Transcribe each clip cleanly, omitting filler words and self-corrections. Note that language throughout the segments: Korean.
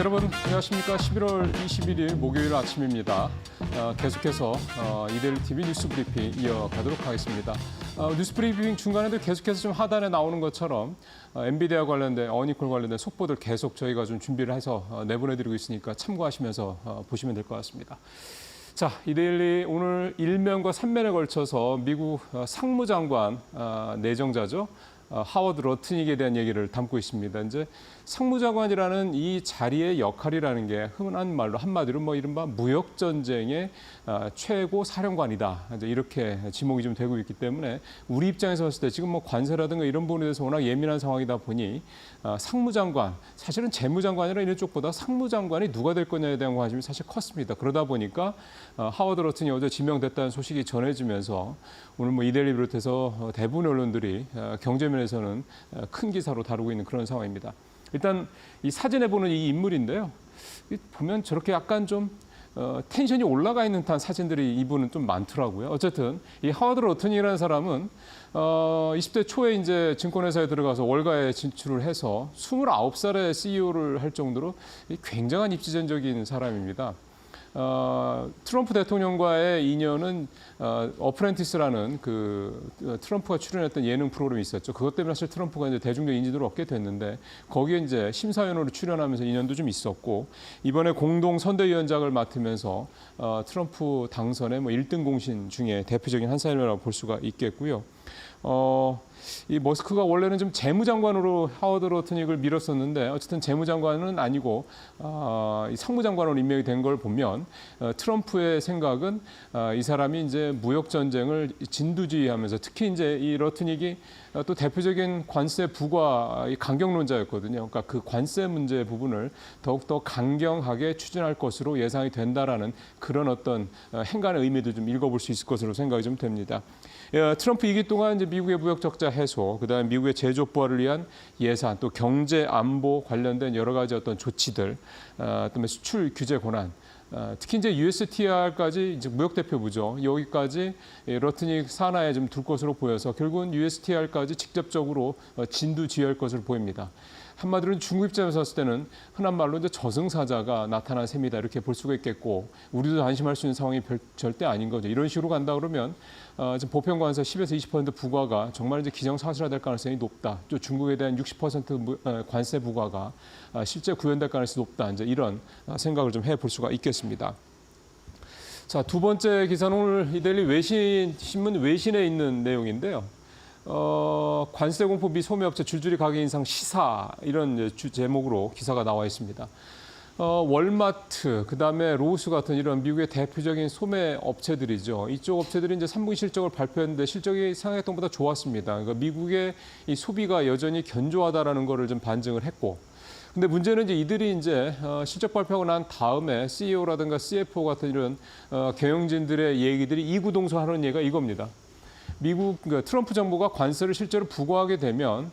여러분 안녕하십니까. 11월 21일 목요일 아침입니다. 계속해서 이데일리 TV 뉴스 브리핑 이어가도록 하겠습니다. 뉴스 브리핑 중간에도 계속해서 좀 하단에 나오는 것처럼 엔비디아 관련된 어닝콜 관련된 속보들 계속 저희가 좀 준비를 해서 내보내드리고 있으니까 참고하시면서 보시면 될 것 같습니다. 자, 이데일리 오늘 1면과 3면에 걸쳐서 미국 상무장관 내정자죠. 하워드 러트닉에 대한 얘기를 담고 있습니다. 이제 상무장관이라는 이 자리의 역할이라는 게 흔한 말로 한마디로 이른바 무역 전쟁의 최고 사령관이다. 이제 이렇게 지목이 좀 되고 있기 때문에 우리 입장에서 봤을 때 지금 관세라든가 이런 부분에 대해서 워낙 예민한 상황이다 보니 상무장관, 사실은 재무장관이나 이런 쪽보다 상무장관이 누가 될 거냐에 대한 관심이 사실 컸습니다. 그러다 보니까 하워드 러튼이 어제 지명됐다는 소식이 전해지면서 오늘 이데일리 비롯해서 대부분의 언론들이 경제면에서는 큰 기사로 다루고 있는 그런 상황입니다. 일단 이 사진에 보는 이 인물인데요. 보면 저렇게 약간 좀 텐션이 올라가 있는 듯한 사진들이 이분은 좀 많더라고요. 어쨌든 이 하워드 러튼이라는 사람은 20대 초에 이제 증권회사에 들어가서 월가에 진출을 해서 29살에 CEO를 할 정도로 굉장한 입지전적인 사람입니다. 트럼프 대통령과의 인연은 어프렌티스라는 그 트럼프가 출연했던 예능 프로그램이 있었죠. 그것 때문에 사실 트럼프가 이제 대중적 인지도를 얻게 됐는데 거기에 이제 심사위원으로 출연하면서 인연도 좀 있었고 이번에 공동 선대위원장을 맡으면서 트럼프 당선의 1등 공신 중에 대표적인 한 사람이라고 볼 수가 있겠고요. 이 머스크가 원래는 좀 재무장관으로 하워드 러트닉을 밀었었는데 어쨌든 재무장관은 아니고 이 상무장관으로 임명이 된 걸 보면 트럼프의 생각은 이 사람이 이제 무역 전쟁을 진두지휘하면서 특히 이제 이 러트닉이 또 대표적인 관세 부과 강경론자였거든요. 그러니까 그 관세 문제 부분을 더욱더 강경하게 추진할 것으로 예상이 된다라는 그런 어떤 행간의 의미도 좀 읽어볼 수 있을 것으로 생각이 좀 됩니다. 트럼프 임기 동안 이제 미국의 무역 적자 해소, 그다음에 미국의 제조업 부활을 위한 예산, 또 경제 안보 관련된 여러 가지 어떤 조치들, 그다음에 수출 규제 권한, 특히 이제 USTR까지 이제 무역 대표부죠. 여기까지 러트닉 산하에 좀 둘 것으로 보여서 결국은 USTR까지 직접적으로 진두지휘할 것으로 보입니다. 한마디로 중국 입장에서 봤을 때는 흔한 말로 이제 저승사자가 나타난 셈이다 이렇게 볼 수가 있겠고 우리도 안심할 수 있는 상황이 절대 아닌 거죠. 이런 식으로 간다 그러면 지금 보편 관세 10에서 20% 부과가 정말 이제 기정사실화될 가능성이 높다. 또 중국에 대한 60% 관세 부과가 실제 구현될 가능성이 높다. 이제 이런 생각을 좀 해볼 수가 있겠습니다. 자, 두 번째 기사는 오늘 이데일리 신문 외신에 있는 내용인데요. 관세 공포 미 소매업체 줄줄이 가격 인상 시사 이런 제목으로 기사가 나와 있습니다. 월마트, 그다음에 로스 같은 이런 미국의 대표적인 소매 업체들이죠. 이쪽 업체들이 이제 3분기 실적을 발표했는데 실적이 상했던 것보다 좋았습니다. 그러니까 미국의 이 소비가 여전히 견조하다라는 거를 좀 반증을 했고. 근데 문제는 이제 이들이 이제 실적 발표하고 난 다음에 CEO라든가 CFO 같은 이런 경영진들의 얘기들이 이구동성하는 얘기가 이겁니다. 미국 트럼프 정부가 관세를 실제로 부과하게 되면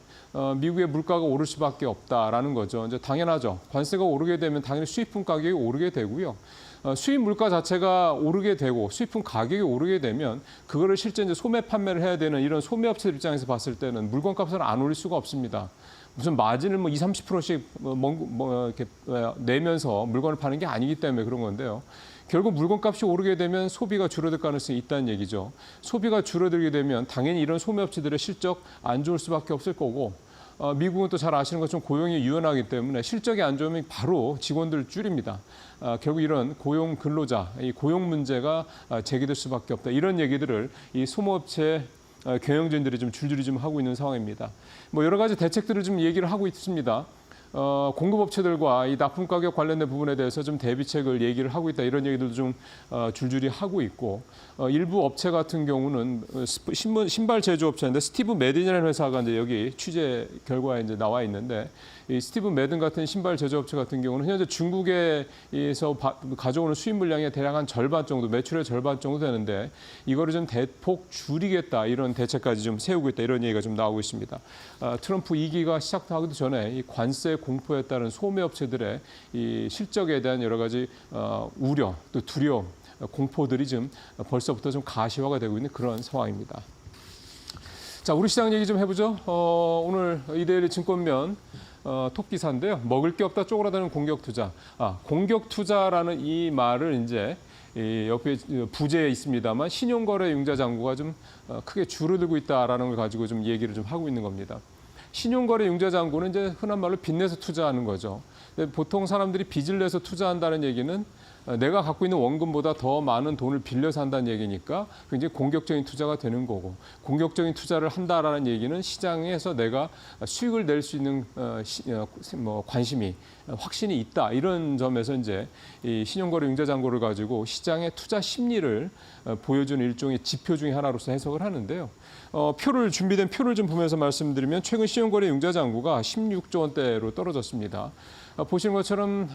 미국의 물가가 오를 수밖에 없다라는 거죠. 이제 당연하죠. 관세가 오르게 되면 당연히 수입품 가격이 오르게 되고요. 수입 물가 자체가 오르게 되고 수입품 가격이 오르게 되면 그거를 실제 이제 소매 판매를 해야 되는 이런 소매업체들 입장에서 봤을 때는 물건값을 안 올릴 수가 없습니다. 무슨 마진을 20-30%씩 이렇게 내면서 물건을 파는 게 아니기 때문에 그런 건데요. 결국 물건값이 오르게 되면 소비가 줄어들 가능성이 있다는 얘기죠. 소비가 줄어들게 되면 당연히 이런 소매업체들의 실적 안 좋을 수밖에 없을 거고 미국은 또 잘 아시는 것처럼 고용이 유연하기 때문에 실적이 안 좋으면 바로 직원들 줄입니다. 결국 이런 고용 근로자, 이 고용 문제가 제기될 수밖에 없다. 이런 얘기들을 이 소매업체 경영진들이 좀 줄줄이 좀 하고 있는 상황입니다. 여러 가지 대책들을 좀 얘기를 하고 있습니다. 공급업체들과 이 납품 가격 관련된 부분에 대해서 좀 대비책을 얘기를 하고 있다. 이런 얘기들도 좀 줄줄이 하고 있고 일부 업체 같은 경우는 신발 제조업체인데 스티브 매든이라는 회사가 이제 여기 취재 결과에 이제 나와 있는데 이 스티브 매든 같은 신발 제조업체 같은 경우는 현재 중국에서 가져오는 수입 물량의 대략 한 절반 정도, 매출의 절반 정도 되는데 이거를 좀 대폭 줄이겠다 이런 대책까지 좀 세우고 있다 이런 얘기가 좀 나오고 있습니다. 트럼프 2기가 시작하기도 전에 이 관세 공포에 따른 소매업체들의 이 실적에 대한 여러 가지 우려, 또 두려움, 공포들이 좀 벌써부터 좀 가시화가 되고 있는 그런 상황입니다. 자, 우리 시장 얘기 좀 해보죠. 오늘 이데일리 증권면 톱 기사인데요. 먹을 게 없다 쪼그라드는 공격 투자. 공격 투자라는 이 말을 이제 이 옆에 부제에 있습니다만 신용거래 융자 잔고가 좀 크게 줄어들고 있다라는 걸 가지고 좀 얘기를 좀 하고 있는 겁니다. 신용거래 융자 잔고는 이제 흔한 말로 빚내서 투자하는 거죠. 근데 보통 사람들이 빚을 내서 투자한다는 얘기는 내가 갖고 있는 원금보다 더 많은 돈을 빌려서 한다는 얘기니까 굉장히 공격적인 투자가 되는 거고, 공격적인 투자를 한다라는 얘기는 시장에서 내가 수익을 낼 수 있는 관심이 확신이 있다, 이런 점에서 이제 이 신용거래 융자 잔고를 가지고 시장의 투자 심리를 보여주는 일종의 지표 중에 하나로서 해석을 하는데요. 준비된 표를 좀 보면서 말씀드리면 최근 신용거래 융자 잔고가 16조 원대로 떨어졌습니다. 보시는 것처럼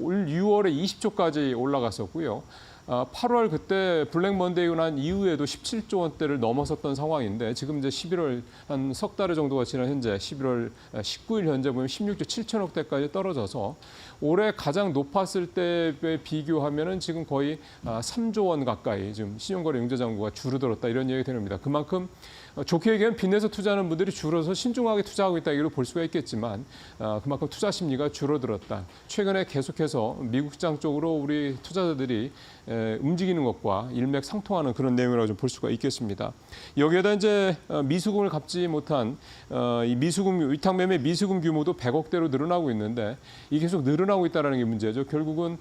올 6월에 20조까지 올라갔었고요. 8월 그때 블랙 먼데이가 난 이후에도 17조 원대를 넘어섰던 상황인데, 지금 이제 11월 한 석 달 정도가 지난 현재 11월 19일 현재 보면 16조 7천억 대까지 떨어져서 올해 가장 높았을 때에 비교하면은 지금 거의 3조 원 가까이 지금 신용거래 융자 잔고가 줄어들었다, 이런 얘기가 됩니다. 그만큼 좋게 얘기하면 빚내서 투자하는 분들이 줄어서 신중하게 투자하고 있다, 이걸 볼 수가 있겠지만 그만큼 투자 심리가 줄어들었다. 최근에 계속해서 미국 시장 쪽으로 우리 투자자들이 움직이는 것과 일맥상통하는 그런 내용이라고 좀 볼 수가 있겠습니다. 여기에다 이제 미수금을 갚지 못한 이 위탁 매매 미수금 규모도 100억대로 늘어나고 있는데, 이게 계속 늘어나고 있다는 게 문제죠. 결국은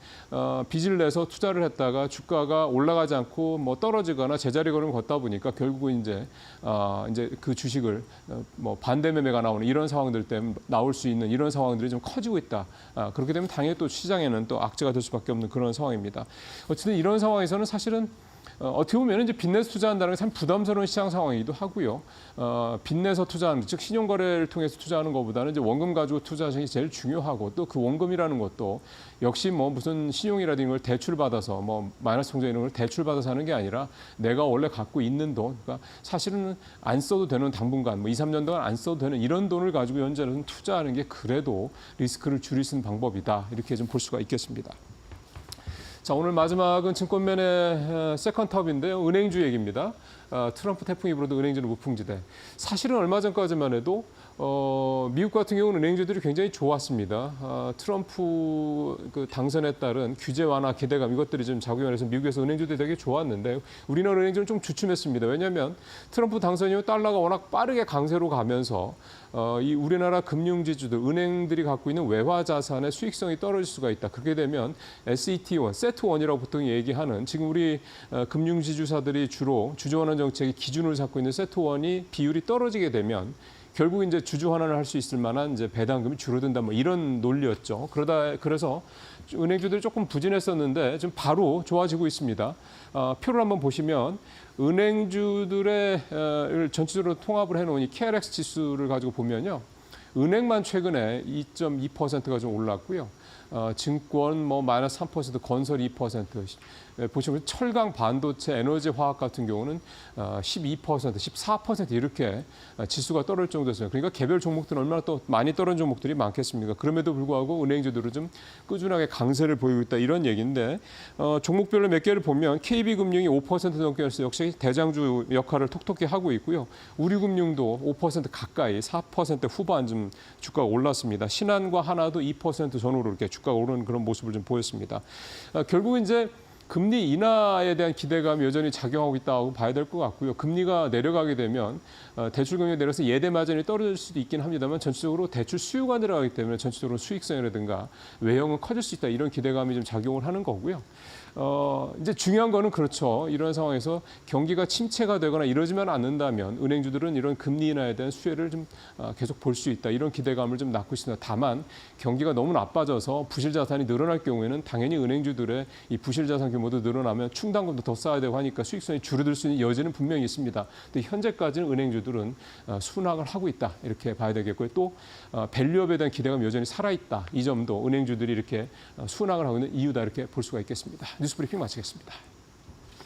빚을 내서 투자를 했다가 주가가 올라가지 않고 뭐 떨어지거나 제자리 걸음을 걷다 보니까 결국은 이제 그 주식을 반대 매매가 나오는 이런 상황들 때문에 나올 수 있는 이런 상황들이 좀 커지고 있다. 그렇게 되면 당연히 또 시장에는 또 악재가 될 수밖에 없는 그런 상황입니다. 어쨌든 이런 상황에서는 사실은 어떻게 보면 이제 빚내서 투자한다는 게 참 부담스러운 시장 상황이기도 하고요. 빚내서 투자하는, 즉 신용거래를 통해서 투자하는 것보다는 이제 원금 가지고 투자하는 게 제일 중요하고, 또 그 원금이라는 것도 역시 뭐 무슨 신용이라든가 걸 대출받아서 뭐 마이너스 통장 이런 걸 대출받아서 하는 게 아니라 내가 원래 갖고 있는 돈, 그러니까 사실은 안 써도 되는 당분간 뭐 2, 3년 동안 안 써도 되는 이런 돈을 가지고 현재는 투자하는 게 그래도 리스크를 줄일 수 있는 방법이다, 이렇게 좀 볼 수가 있겠습니다. 자, 오늘 마지막은 증권맨의 세컨톱인데요. 은행주 얘기입니다. 트럼프 태풍이 불어도 은행주는 무풍지대. 사실은 얼마 전까지만 해도 미국 같은 경우는 은행주들이 굉장히 좋았습니다. 트럼프 그 당선에 따른 규제 완화 기대감, 이것들이 좀 작용해서 미국에서 은행주들이 되게 좋았는데 우리나라 은행주는 좀 주춤했습니다. 왜냐하면 트럼프 당선 이후 달러가 워낙 빠르게 강세로 가면서 이 우리나라 금융지주들, 은행들이 갖고 있는 외화 자산의 수익성이 떨어질 수가 있다. 그렇게 되면 SET1, 세트1이라고 보통 얘기하는, 지금 우리 금융지주사들이 주로 주주환원 정책의 기준을 잡고 있는 세트1이 비율이 떨어지게 되면 결국 이제 주주 환원을 할 수 있을 만한 이제 배당금이 줄어든다, 뭐 이런 논리였죠. 그래서 은행주들이 조금 부진했었는데 지금 바로 좋아지고 있습니다. 표를 한번 보시면 은행주들의 전체적으로 통합을 해놓은 이 KRX 지수를 가지고 보면요, 은행만 최근에 2.2%가 좀 올랐고요. 증권 뭐 마이너스 3%, 건설 2%, 보시면 철강, 반도체, 에너지, 화학 같은 경우는 12%, 14% 이렇게 지수가 떨어질 정도였어요. 그러니까 개별 종목들은 얼마나 또 많이 떨어진 종목들이 많겠습니까? 그럼에도 불구하고 은행주들은 좀 꾸준하게 강세를 보이고 있다, 이런 얘기인데, 종목별로 몇 개를 보면 KB금융이 5% 넘게 해서 역시 대장주 역할을 톡톡히 하고 있고요. 우리금융도 5% 가까이 4% 후반 좀 주가가 올랐습니다. 신한과 하나도 2% 전후로 이렇게 주가가 오르는 그런 모습을 좀 보였습니다. 결국은 이제 금리 인하에 대한 기대감이 여전히 작용하고 있다고 봐야 될 것 같고요. 금리가 내려가게 되면 대출 금리가 내려서 예대 마진이 떨어질 수도 있긴 합니다만 전체적으로 대출 수요가 늘어가기 때문에 전체적으로 수익성이라든가 외형은 커질 수 있다, 이런 기대감이 좀 작용을 하는 거고요. 이제 중요한 거는 그렇죠. 이런 상황에서 경기가 침체가 되거나 이러지만 않는다면 은행주들은 이런 금리 인하에 대한 수혜를 좀 계속 볼 수 있다, 이런 기대감을 좀 낳고 있습니다. 다만 경기가 너무 나빠져서 부실 자산이 늘어날 경우에는 당연히 은행주들의 이 부실 자산 규모도 늘어나면 충당금도 더 쌓아야 되고 하니까 수익성이 줄어들 수 있는 여지는 분명히 있습니다. 근데 현재까지는 은행주들은 순항을 하고 있다, 이렇게 봐야 되겠고요. 또 밸류업에 대한 기대감이 여전히 살아있다, 이 점도 은행주들이 이렇게 순항을 하고 있는 이유다, 이렇게 볼 수가 있겠습니다. 뉴스브리핑 마치겠습니다.